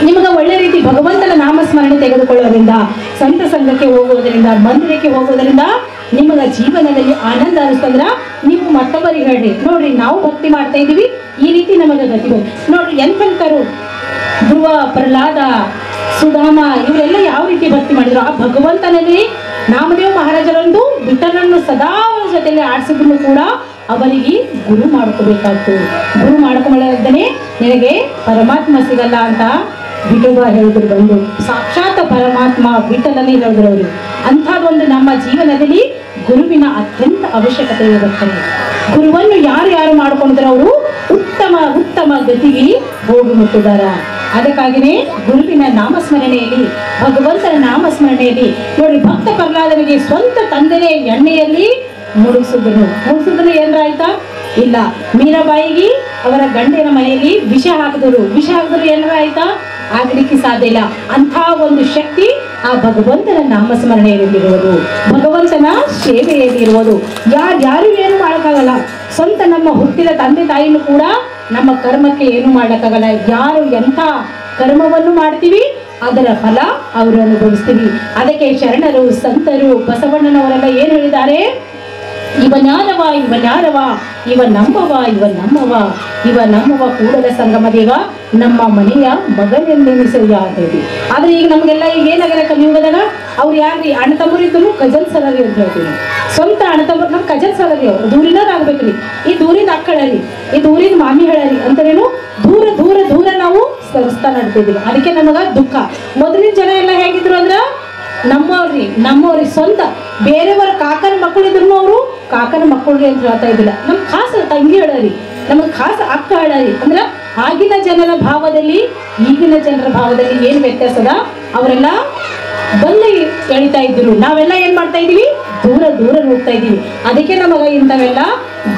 ನಿಮಗೆ ಒಳ್ಳೆ ರೀತಿ ಭಗವಂತನ ನಾಮಸ್ಮರಣೆ ತೆಗೆದುಕೊಳ್ಳೋದ್ರಿಂದ, ಸಂತ ಸಂಘಕ್ಕೆ ಹೋಗೋದ್ರಿಂದ, ಮಂದಿರಕ್ಕೆ ಹೋಗೋದ್ರಿಂದ ನಿಮಗ ಜೀವನದಲ್ಲಿ ಆನಂದ ಅನಿಸ್ತಂದ್ರ ನೀವು ಮತ್ತೊಬ್ಬರಿಗೆ ಹೇಳ್ರಿ, ನೋಡ್ರಿ ನಾವು ಭಕ್ತಿ ಮಾಡ್ತಾ ಇದೀವಿ, ಈ ರೀತಿ ನಮಗೆ ಗತಿ ಬಂತು ನೋಡ್ರಿ. ಎಂತೆಂತರು ಧ್ರುವ, ಪ್ರಹ್ಲಾದ, ಸುಧಾಮ ಇವರೆಲ್ಲ ಯಾವ ರೀತಿ ಭಕ್ತಿ ಮಾಡಿದ್ರು. ಆ ಭಗವಂತನಲ್ಲಿ ನಾಮದೇವ ಮಹಾರಾಜರಂದು ವಿಠಲನ್ನು ಸದಾ ಜೊತೆಯಲ್ಲಿ ಆಡಿಸಿದ್ರು ಕೂಡ ಅವರಿಗೆ ಗುರು ಮಾಡ್ಕೋಬೇಕಾಗ್ತು. ಗುರು ಮಾಡ್ಕೊಂಡೇ ನಿನಗೆ ಪರಮಾತ್ಮ ಸಿಗಲ್ಲ ಅಂತ ವಿಠೋಬಾ ಹೇಳಿದ್ರು. ಬಂದು ಸಾಕ್ಷಾತ್ ಪರಮಾತ್ಮ ವಿಠಲನೇ ಹೇಳಿದ್ರು ಅವರು. ಅಂಥದ್ದೊಂದು ನಮ್ಮ ಜೀವನದಲ್ಲಿ ಗುರುವಿನ ಅತ್ಯಂತ ಅವಶ್ಯಕತೆ ಇರುತ್ತದೆ. ಗುರುವನ್ನು ಯಾರು ಮಾಡ್ಕೊಂಡಿದ್ರೆ ಅವರು ಉತ್ತಮ ಗತಿಗೆ ಹೋಗಿ ಮುಟ್ಟಿದಾರ. ಅದಕ್ಕಾಗಿಯೇ ಗುರುವಿನ ನಾಮಸ್ಮರಣೆಯಲ್ಲಿ, ಭಗವಂತನ ನಾಮಸ್ಮರಣೆಯಲ್ಲಿ ನೋಡಿ, ಭಕ್ತ ಪ್ರಹ್ಲಾದನಿಗೆ ಸ್ವಂತ ತಂದೆಯೇ ಎಣ್ಣೆಯಲ್ಲಿ ಮುಳುಗಿಸಿದ್ರು ಏನಾಯ್ತಾ ಇಲ್ಲ. ಮೀರಾಬಾಯಿಗೆ ಅವರ ಗಂಡಿನ ಮನೆಯಲ್ಲಿ ವಿಷ ಹಾಕಿದ್ರು ಏನಾರ ಆಯ್ತಾ, ಆಗ್ಲಿಕ್ಕೆ ಸಾಧ್ಯ ಇಲ್ಲ. ಅಂಥ ಒಂದು ಶಕ್ತಿ ಆ ಭಗವಂತನ ನಾಮಸ್ಮರಣೆಯಲ್ಲಿರುವುದು, ಭಗವಂತನ ಸೇವೆಯಲ್ಲಿರುವುದು. ಯಾರು ಏನು ಮಾಡೋಕ್ಕಾಗಲ್ಲ. ಸ್ವಂತ ನಮ್ಮ ಹುಟ್ಟಿದ ತಂದೆ ತಾಯಿನೂ ಕೂಡ ನಮ್ಮ ಕರ್ಮಕ್ಕೆ ಏನು ಮಾಡೋಕ್ಕಾಗಲ್ಲ. ಯಾರು ಎಂಥ ಕರ್ಮವನ್ನು ಮಾಡ್ತೀವಿ ಅದರ ಫಲ ಅವರು ಅನುಭವಿಸ್ತೀವಿ. ಅದಕ್ಕೆ ಶರಣರು, ಸಂತರು, ಬಸವಣ್ಣನವರೆಲ್ಲ ಏನು ಹೇಳಿದ್ದಾರೆ, ಇವನ್ಯಾರವ ಇವ ನಮ್ಮವ ಕೂಡಲ ಸಂಗಮ ದೇವ ನಮ್ಮ ಮನೆಯ ಮಗನೆಂದೆನಿಸಯ್ಯ ಅಂತ ಹೇಳಿ. ಆದ್ರೆ ಈಗ ನಮಗೆಲ್ಲ ಈಗ ಏನಾಗಲ್ಲ ಕಲಿಯುಗದಾಗ, ಅವ್ರು ಯಾರ್ರಿ ಅಣ್ಣ ತಮ್ಮರಿದ್ರು ಕಜನ್ ಸಲರಿ ಅಂತ ಹೇಳ್ತೀವಿ. ಸ್ವಂತ ಅಣ್ಣ ತಮ್ಮರು ನಮ್ಮ ಕಜನ್ ಸಲರಿ, ಅವ್ರು ದೂರಿನವ್ರಾಗ್ಬೇಕ್ರಿ, ಈ ದೂರಿಂದ ಅಕ್ಕಳರಿ, ಈ ದೂರಿಂದ ಮಾಮಿ ಹೇಳರಿ ಅಂತೇನು ದೂರ ನಾವು ಸರಿಸ್ತಾ ನಡ್ತಿದ್ದೀವಿ. ಅದಕ್ಕೆ ನಮಗ ದುಃಖ. ಮೊದಲಿನ ಜನ ಎಲ್ಲ ಹೇಗಿದ್ರು ಅಂದ್ರ ನಮ್ಮವ್ರಿ ಸ್ವಂತ ಬೇರೆಯವರ ಕಾಕನ ಮಕ್ಕಳು ಇದ್ರು ಅವರು ಕಾಕನ ಮಕ್ಕಳ್ರಿ ಅಂತ ಹೇಳ್ತಾ ಇದ್ದಿಲ್ಲ. ನಮ್ ಖಾಸ ತಂಗಿ ಹೇಳರಿ, ನಮಗ್ ಖಾಸ ಅಕ್ಕ ಹೇಳರಿ. ಅಂದ್ರ ಆಗಿನ ಜನರ ಭಾವದಲ್ಲಿ ಈಗಿನ ಜನರ ಭಾವದಲ್ಲಿ ಏನ್ ವ್ಯತ್ಯಾಸದ, ಅವರೆಲ್ಲ ಬಲ್ಲಿ ಎಳಿತಾ ಇದ್ರು. ನಾವೆಲ್ಲ ಏನ್ ಮಾಡ್ತಾ ಇದೀವಿ, ದೂರ ದೂರ ಹೋಗ್ತಾ ಇದೀವಿ. ಅದಕ್ಕೆ ನಮಗ ಇಂಥವೆಲ್ಲ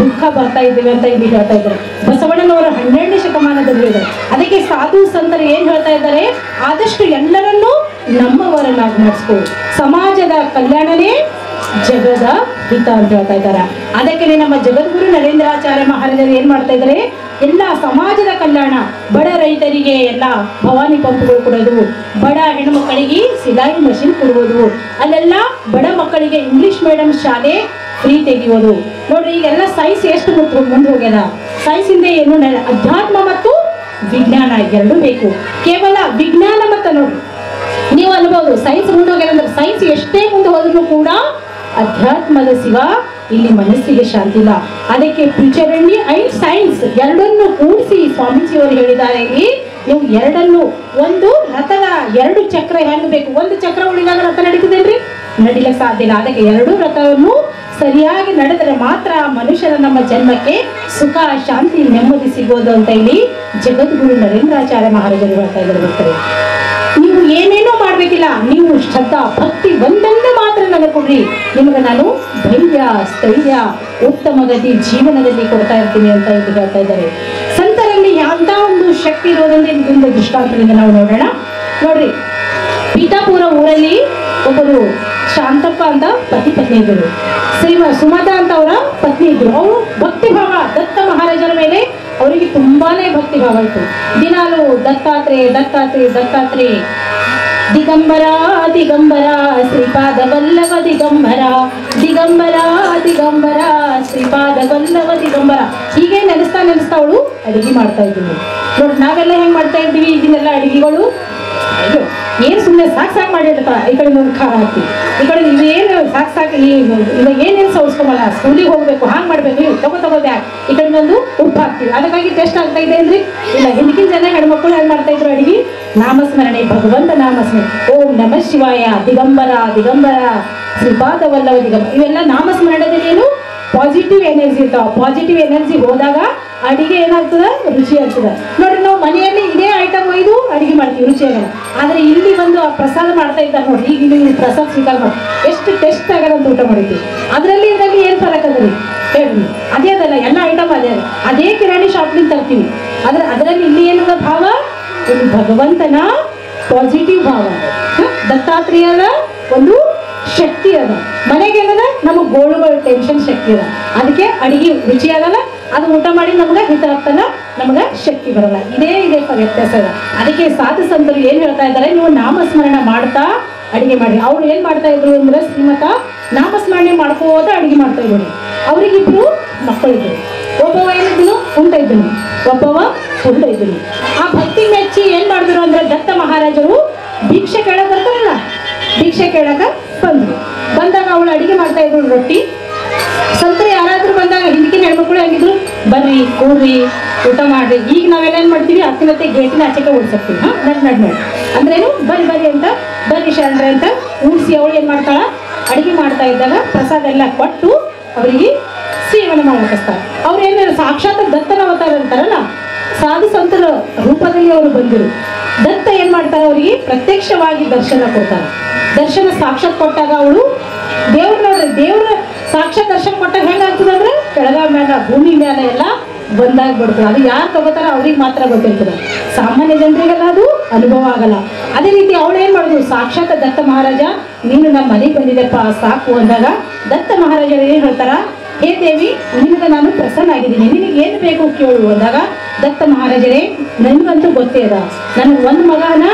ದುಃಖ ಬರ್ತಾ ಇದ್ದೀವಿ ಅಂತ ಇಲ್ಲಿ ಹೇಳ್ತಾ ಇದ್ದಾರೆ. ಬಸವಣ್ಣನವರು 12ನೇ ಶತಮಾನದಲ್ಲಿ ಇದ್ದಾರೆ. ಅದಕ್ಕೆ ಸಾಧು ಸಂತರು ಏನ್ ಹೇಳ್ತಾ ಇದ್ದಾರೆ, ಆದಷ್ಟು ಎಲ್ಲರನ್ನೂ ನಮ್ಮವರನ್ನಾಗಿ ಮಾಡಿಸ್ಕೊ, ಸಮಾಜದ ಕಲ್ಯಾಣನೇ ಜಗದ ಹಿತ ಅಂತ ಹೇಳ್ತಾ ಇದ್ದಾರೆ. ಅದಕ್ಕೆ ನಮ್ಮ ಜಗದ್ಗುರು ನರೇಂದ್ರಾಚಾರ್ಯ ಮಹಾರಾಜರು ಏನ್ ಮಾಡ್ತಾ ಇದ್ದಾರೆ, ಎಲ್ಲ ಸಮಾಜದ ಕಲ್ಯಾಣ, ಬಡ ರೈತರಿಗೆ ಎಲ್ಲ ಭವಾನಿ ಪಂಪ್ಗಳು ಕೊಡೋದು, ಬಡ ಹೆಣ್ಮಕ್ಕಳಿಗೆ ಸಿಲಾಯಿ ಮಷಿನ್ ಕೊಡುವುದು, ಅಲ್ಲೆಲ್ಲ ಬಡ ಮಕ್ಕಳಿಗೆ ಇಂಗ್ಲಿಷ್ ಮೀಡಿಯಂ ಶಾಲೆ ಫ್ರೀ ತೆಗೆಯೋದು. ನೋಡ್ರಿ ಈಗೆಲ್ಲ ಸೈನ್ಸ್ ಎಷ್ಟು ಮುಂದೆ ಹೋಗ್ಯದ. ಸೈನ್ಸ್ ಇಂದ ಏನು ಅಧ್ಯಾತ್ಮ ಮತ್ತು ವಿಜ್ಞಾನ ಎರಡೂ ಬೇಕು. ಕೇವಲ ವಿಜ್ಞಾನ ಮತ್ತು ನೋಡ್ರಿ ನೀವು ಅನ್ಬೋದು ಸೈನ್ಸ್ ಮುಂದೆ ಹೋಗ್ಯದ ಅಂದ್ರೆ, ಸೈನ್ಸ್ ಎಷ್ಟೇ ಮುಂದೆ ಹೋದ್ರೂ ಕೂಡ ಅಧ್ಯಾತ್ಮದ ಶಿವ ಇಲ್ಲಿ ಮನಸ್ಸಿಗೆ ಶಾಂತಿ ಇಲ್ಲ. ಅದಕ್ಕೆ ಫ್ಯೂಚರಣಿ ಅಂಡ್ ಸೈನ್ಸ್ ಎರಡನ್ನು ಕೂಡಿಸಿ ಸ್ವಾಮೀಜಿಯವರು ಹೇಳಿದ್ದಾರೆ, ಇಲ್ಲಿ ನೀವು ಎರಡನ್ನು, ಒಂದು ರಥದ 2 ಚಕ್ರ ಹೆಂಗ್ ಬೇಕು, ಒಂದು ಚಕ್ರ ಉಳಿದಾಗ ರಥ ನಡೀತದೇನ್ರಿ, ನಡಿಲಕ್ಕೆ ಸಾಧ್ಯ ಇಲ್ಲ. ಅದಕ್ಕೆ 2 ರಥವನ್ನು ಸರಿಯಾಗಿ ನಡೆದರೆ ಮಾತ್ರ ಮನುಷ್ಯರ ನಮ್ಮ ಜನ್ಮಕ್ಕೆ ಸುಖ ಶಾಂತಿ ನೆಮ್ಮದಿ ಸಿಗೋದು ಅಂತ ಇಲ್ಲಿ ಜಗದ್ಗುರು ನರೇಂದ್ರಾಚಾರ್ಯ ಮಹಾರಾಜರು ಹೇಳ್ತಾ ಇದ್ದಾರೆ. ಬರ್ತಾರೆ, ನೀವು ಏನೇನೋ ಮಾಡ್ಬೇಕಿಲ್ಲ, ನೀವು ಶ್ರದ್ಧಾ ಭಕ್ತಿ ಒಂದನ್ನು ಮಾತ್ರ ನನಗೆ ಕೊಡ್ರಿ, ನಿಮಗೆ ನಾನು ಧೈರ್ಯ ಸ್ಥೈರ್ಯ ಉತ್ತಮ ಗತಿ ಜೀವನದಲ್ಲಿ ಕೊಡ್ತಾ ಇರ್ತೀನಿ ಅಂತ ಇಲ್ಲಿ ಹೇಳ್ತಾ ಇದ್ದಾರೆ. ಸಂತರಲ್ಲಿ ಅಂತ ಒಂದು ಶಕ್ತಿ ಇರೋದಂದ್ರೆ ಇದೊಂದು ದೃಷ್ಟಾಂತದಿಂದ ನಾವು ನೋಡೋಣ. ನೋಡ್ರಿ, ಪೀಠಾಪುರ ಊರಲ್ಲಿ ಒಬ್ಬರು ಶಾಂತಪ್ಪ ಅಂತ ಪತಿ ಪತ್ನಿ ಇದ್ದರು, ಸುಮತಾ ಅಂತ ಅವರ ಪತ್ನಿ ಇದ್ರು. ಅವರು ಭಕ್ತಿ ಭಾವ ದತ್ತ ಮಹಾರಾಜರ ಮೇಲೆ ಅವರಿಗೆ ತುಂಬಾನೇ ಭಕ್ತಿ ಭಾವ ಇತ್ತು. ದಿನಾಲು ದತ್ತಾತ್ರೇಯ ದತ್ತಾತ್ರೇಯ ದತ್ತಾತ್ರೇಯ, ದಿಗಂಬರ ದಿಗಂಬರ ಶ್ರೀಪಾದ ವಲ್ಲಭ ದಿಗಂಬರ, ದಿಗಂಬರ ದಿಗಂಬರ ಶ್ರೀಪಾದ ವಲ್ಲಭ ದಿಗಂಬರ, ಹೀಗೆ ನೆನೆಸ್ತಾ ನೆನೆಸ್ತಾ ಅವಳು ಅಡಿಗೆ ಮಾಡ್ತಾ ಇದ್ದೀವಿ. ನೋಡಿ ನಾವೆಲ್ಲ ಹೆಂಗ್ ಮಾಡ್ತಾ ಇದ್ದೀವಿ ಇದನ್ನೆಲ್ಲ ಅಡಿಗೆಗಳು, ಅಯ್ಯೋ ಏನ್ ಸುಮ್ಮನೆ ಸಾಕು ಮಾಡಿರ್ತಾರ, ಈ ಕಡೆ ಒಂದು ಖಾರ ಹಾಕಿ, ಈ ಕಡೆ ಇವೇನು ಸಾಕು ಇವಾಗ ಏನೇನು ಸೌಸ್ಕೊಂಬಲ್ಲ, ಸ್ಕೂಲಿಗೆ ಹೋಗ್ಬೇಕು ಹಾಂಗ್ ಮಾಡ್ಬೇಕು, ತಗೋದ್ಯಾ ಈ ಕಡೆ ಒಂದು ಉಪ್ಪು ಹಾಕ್ತೀವಿ, ಅದಕ್ಕಾಗಿ ಟೇಸ್ಟ್ ಆಗ್ತಾ ಇದೆ ಅಂದ್ರೆ ಇಲ್ಲ. ಹಿಂದಿನ ಜನ ಹೆಣ್ಮಕ್ಳು ಹೆಂಗ್ ಮಾಡ್ತಾ ಇದ್ರು ಅಡಿಗೆ, ನಾಮಸ್ಮರಣೆ, ಭಗವಂತ ನಾಮಸ್ಮರಣೆ, ಓಂ ನಮ ಶಿವಾಯ, ದಿಗಂಬರ ದಿಗಂಬರ ಶ್ರೀಪಾದ ವಲ್ಲಭ ದಿಗಂಬರ, ಇವೆಲ್ಲ ನಾಮಸ್ಮರಣದಲ್ಲಿ ಏನು ಪಾಸಿಟಿವ್ ಎನರ್ಜಿ ಇರ್ತಾವ. ಪಾಸಿಟಿವ್ ಎನರ್ಜಿ ಹೋದಾಗ ಅಡಿಗೆ ಏನಾಗ್ತದ, ರುಚಿ ಆಗ್ತದೆ. ನೋಡ್ರಿ, ನಾವು ಮನೆಯಲ್ಲಿ ಇದೇ ಐಟಮ್ ಒಯ್ದು ಅಡಿಗೆ ಮಾಡ್ತೀವಿ, ರುಚಿ ಆಗಲ್ಲ. ಆದ್ರೆ ಇಲ್ಲಿ ಬಂದು ಆ ಪ್ರಸಾದ ಮಾಡ್ತಾ ಇದ್ದಾರೆ ನೋಡ್ರಿ, ಈಗ ಇಲ್ಲಿ ಪ್ರಸಾದ ಸ್ವೀಕಾರ ಮಾಡಿ ಎಷ್ಟು ಟೇಸ್ಟ್ ಆಗದಂತ ಊಟ ಮಾಡಿದ್ವಿ. ಅದರಲ್ಲಿ ಇದರಲ್ಲಿ ಏನ್ ಫರಕ್ ಅದ್ರಿ ಹೇಳಿ, ಅದೇ ಅದಲ್ಲ, ಎಲ್ಲ ಐಟಮ್ ಅದೇ ಅದ, ಅದೇ ಕಿರಾಣಿ ಶಾಪ್ನಿಂದ ತರ್ತೀವಿ. ಅದರಲ್ಲಿ ಇಲ್ಲಿ ಏನದ ಭಾವ, ಇಲ್ಲಿ ಭಗವಂತನ ಪಾಸಿಟಿವ್ ಭಾವ, ದತ್ತಾತ್ರೇಯರ ಒಂದು ಶಕ್ತಿ ಅದ. ಮನೆಗೆ ಏನದ, ನಮಗೆ ಗೋಳುಗಳು ಟೆನ್ಷನ್ ಶಕ್ತಿ ಅದ. ಅದಕ್ಕೆ ಅಡಿಗೆ ರುಚಿ ಆಗಲ್ಲ, ಅದು ಊಟ ಮಾಡಿ ನಮ್ಗೆ ಹಿತ ಆಗ್ತಲ್ಲ, ನಮ್ಗೆ ಶಕ್ತಿ ಬರಲ್ಲ. ಇದೇ ವ್ಯತ್ಯಾಸ ಅದ. ಅದಕ್ಕೆ ಸಾಧು ಸಂತರು ಏನ್ ಹೇಳ್ತಾ ಇದ್ದಾರೆ, ನೀವು ನಾಮಸ್ಮರಣ ಮಾಡ್ತಾ ಅಡಿಗೆ ಮಾಡಿ. ಅವ್ರು ಏನ್ ಮಾಡ್ತಾ ಇದ್ರು ಅಂದ್ರೆ, ಶ್ರೀಮತ ನಾಮಸ್ಮರಣೆ ಮಾಡ್ಕೋತ ಅಡಿಗೆ ಮಾಡ್ತಾ ಇದ್ರು. ಅವ್ರಿಗಿಬ್ರು ಮಕ್ಕಳಿದ್ರು, ಒಬ್ಬವ ಏನಿದ್ರು ಉಂಟ ಇದ್ದನು, ಒಬ್ಬವ ಉಂಟ ಇದ್ದನು. ಆ ಭಕ್ತಿ ಮೆಚ್ಚಿ ಏನ್ ಮಾಡಿದ್ರು ಅಂದ್ರೆ, ದತ್ತ ಮಹಾರಾಜರು ಭಿಕ್ಷೆ ಕೇಳಕ್ ಬರ್ತಾರಲ್ಲ, ಭಿಕ್ಷೆ ಕೇಳಕ ಬಂದಾಗ ಅವಳು ಅಡಿಗೆ ಮಾಡ್ತಾ ಇದ್ರು ರೊಟ್ಟಿ. ಸಂತರು ಯಾರಾದ್ರೂ ಬಂದಾಗ ಹಿಂದಿನ ಹೆಣ್ಮಕ್ಳು ಹೆಂಗಿದ್ರು, ಬರ್ರಿ ಕೂಡ್ರಿ ಊಟ ಮಾಡ್ರಿ. ಈಗ ನಾವೆಲ್ಲ ಏನ್ ಮಾಡ್ತೀವಿ, ಅತ್ತಿನತ್ತೆ ಗೇಟಿನ ಆಚೆಗೆ ಓಡಿಸ್ತೀವಿ, ನಡ್ ಅಂದ್ರೇನು, ಬರ್ರಿ ಬರ್ರಿ ಅಂತ, ಬರ್ರಿ ಶರಣರೆ ಅಂತ ಉಳಿಸಿ ಅವಳು ಏನ್ ಮಾಡ್ತಾಳ, ಅಡಿಗೆ ಮಾಡ್ತಾ ಇದ್ದಾಗ ಪ್ರಸಾದ ಎಲ್ಲ ಕೊಟ್ಟು ಅವರಿಗೆ ಸೇವನೆ ಮಾಡಕಸ್ತಾರ. ಅವ್ರು ಏನೇನು ಸಾಕ್ಷಾತ್ ದತ್ತನ ಅವತಾರ ಅಂತಾರಲ್ಲ, ಸಾಧು ಸಂತರ ರೂಪದಲ್ಲಿ ಅವರು ಬಂದಿರು. ದತ್ತ ಏನ್ ಮಾಡ್ತಾರೆ, ಅವರಿಗೆ ಪ್ರತ್ಯಕ್ಷವಾಗಿ ದರ್ಶನ ಕೊಡ್ತಾರೆ. ದರ್ಶನ ಸಾಕ್ಷಾತ್ ಕೊಟ್ಟಾಗ ಅವಳು ದೇವ್ರ ನೋಡ್ರಿ, ದೇವ್ರ ಸಾಕ್ಷಾತ್ ದರ್ಶನ ಕೊಟ್ಟಾಗ ಹೆಂಗಾಗ್ತದಂದ್ರೆ, ಕೆಳಗ ಮೇಲೆ ಭೂಮಿ ಮೇಲೆ ಎಲ್ಲ ಬಂದಾಗ್ಬಿಡ್ತದೆ. ಅದು ಯಾರು ತಗೋತಾರ ಅವ್ರಿಗೆ ಮಾತ್ರ ಗೊತ್ತಿರ್ತದೆ, ಸಾಮಾನ್ಯ ಜನರಿಗೆಲ್ಲ ಅದು ಅನುಭವ ಆಗಲ್ಲ. ಅದೇ ರೀತಿ ಅವಳು ಏನ್ ಮಾಡಿದ್ರು, ಸಾಕ್ಷಾತ್ ದತ್ತ ಮಹಾರಾಜ ನೀನು ನಮ್ಮ ಮನೆಗೆ ಬಂದಿದ್ದೆಪ್ಪ ಸಾಕು ಅಂದಾಗ ದತ್ತ ಮಹಾರಾಜರು ಏನ್ ಹೇಳ್ತಾರ, ಹೇ ದೇವಿ ನಿನಗೆ ನಾನು ಪ್ರಸನ್ನ ಆಗಿದ್ದೀನಿ, ನಿನಗೆ ಏನು ಬೇಕು ಕೇಳು ಅಂದಾಗ ದತ್ತ ಮಹಾರಾಜರೇ ನನಗಂತೂ ಗೊತ್ತೇ ಅದ, ನನಗೆ ಒಂದು ಮಗನ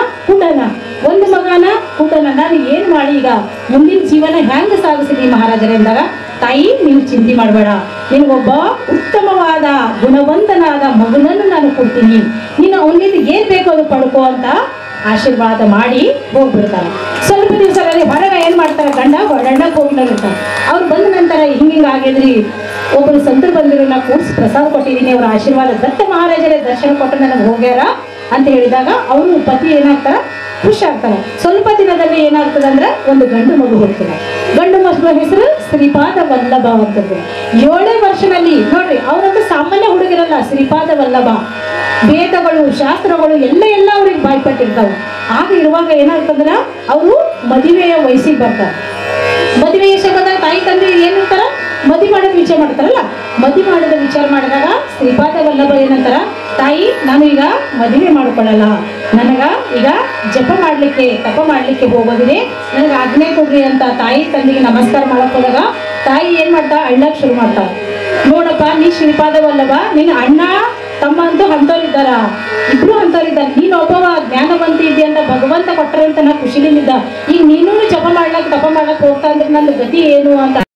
ಹುಟ್ಟನ ನಾನು ಏನು ಮಾಡಿ ಈಗ ಮುಂದಿನ ಜೀವನ ಹೆಂಗೆ ಸಾಗಿಸಿದಿ ಮಹಾರಾಜರೇ ಅಂದಾಗ, ತಾಯಿ ನೀವು ಚಿಂತೆ ಮಾಡಬೇಡ, ನಿನಗೊಬ್ಬ ಉತ್ತಮವಾದ ಗುಣವಂತನಾದ ಮಗನನ್ನು ನಾನು ಕೊಡ್ತೀನಿ, ನೀನು ಅವನಿಂದ ಏನು ಬೇಕು ಅದು ಪಡ್ಕೋ ಅಂತ ಆಶೀರ್ವಾದ ಮಾಡಿ ಹೋಗ್ಬಿಡ್ತಾರೆ. ಸ್ವಲ್ಪ ದಿವಸದಲ್ಲಿ ಹೊರಗೆ ಏನು ಮಾಡ್ತಾರೆ, ಗಂಡಕ್ಕೆ ಹೋಗಿರ್ತಾರೆ. ಅವ್ರು ಬಂದ ನಂತರ ಹಿಂಗೆ ಆಗಿದ್ರಿ, ಒಬ್ಬರು ಸಂತರು ಬಂದಿರೋ ನಾ ಕೂರ್ಸಿ ಪ್ರಸಾದ ಕೊಟ್ಟಿದ್ದೀನಿ, ಅವ್ರ ಆಶೀರ್ವಾದ ದತ್ತ ಮಹಾರಾಜರೇ ದರ್ಶನ ಕೊಟ್ಟು ನನಗೆ ಹೋಗ್ಯಾರ ಅಂತ ಹೇಳಿದಾಗ ಅವರು ಪತಿ ಏನಾಗ್ತಾರ, ಖುಷಿ ಆಗ್ತಾರ. ಸ್ವಲ್ಪ ದಿನದಲ್ಲಿ ಏನಾಗ್ತದೆ ಅಂದ್ರೆ, ಒಂದು ಗಂಡು ಮಗು ಹುಡ್ತಾರೆ. ಗಂಡು ಮಗು ಹೆಸರು ಶ್ರೀಪಾದ ವಲ್ಲಭ ಅಂತಂದ್ರೆ 7 ವರ್ಷದಲ್ಲಿ ನೋಡ್ರಿ, ಅವರಂತೂ ಸಾಮಾನ್ಯ ಹುಡುಗಿರಲ್ಲ, ಶ್ರೀಪಾದ ವಲ್ಲಭ ವೇದಗಳು ಶಾಸ್ತ್ರಗಳು ಎಲ್ಲ ಅವ್ರಿಗೆ ಬಾಯ್ಪಟ್ಟಿರ್ತಾವೆ. ಆಗ ಇರುವಾಗ ಏನಾಗ್ತಂದ್ರ, ಅವರು ಮದುವೆಯ ವಯಸ್ಸಿಗೆ ಬರ್ತಾರೆ. ಮದುವೆ ವಿಷಯ ಬಂದಾಗ ತಾಯಿ ತಂದೆ ಏನಿರ್ತಾರ ಮದುವೆ ಮಾಡೋದು ವಿಚಾರ ಮಾಡ್ತಾರಲ್ಲ, ಮದುವೆ ಮಾಡೋದ ವಿಚಾರ ಮಾಡಿದಾಗ ಶ್ರೀಪಾದ ವಲ್ಲಭ ಏನಂತಾರ, ತಾಯಿ ನಾನು ಈಗ ಮದುವೆ ಮಾಡ್ಕೊಳ್ಳಲ್ಲ, ನನಗ ಈಗ ಜಪ ಮಾಡ್ಲಿಕ್ಕೆ ತಪ ಮಾಡ್ಲಿಕ್ಕೆ ಹೋಗೋದಿದೆ, ನನಗೆ ಆಜ್ಞೆ ಕೊಡ್ರಿ ಅಂತ ತಾಯಿ ತಂದೆಗೆ ನಮಸ್ಕಾರ ಮಾಡಕ್ ಹೋದಾಗ ತಾಯಿ ಏನ್ ಮಾಡ್ತಾ ಅಳ್ಳಕ್ ಶುರು ಮಾಡ್ತಾಳ. ನೋಡಪ್ಪ ನೀ ಶ್ರೀಪಾದ ವಲ್ಲಭ, ನಿನ್ನ ಅಣ್ಣ ತಮ್ಮ ಅಂತೂ ಅಂತವ್ರಿದ್ದಾರ, ಇಬ್ರು ಅಂತವ್ರಿದ್ದಾರೆ, ನೀನ್ ಒಬ್ಬವ ಜ್ಞಾನವಂತ ಇದೆ ಅಂತ ಭಗವಂತ ಕೊಟ್ಟರಂತ ನಾ ಖುಷಿಲಿಂದ, ಈಗ ನೀನು ಜಪ ಮಾಡ್ಲಕ್ ತಪ ಮಾಡ್ಲಕ್ ಹೋಗ್ತಾ ಅಂದ್ರೆ ನನ್ನ ಗತಿ ಏನು ಅಂತ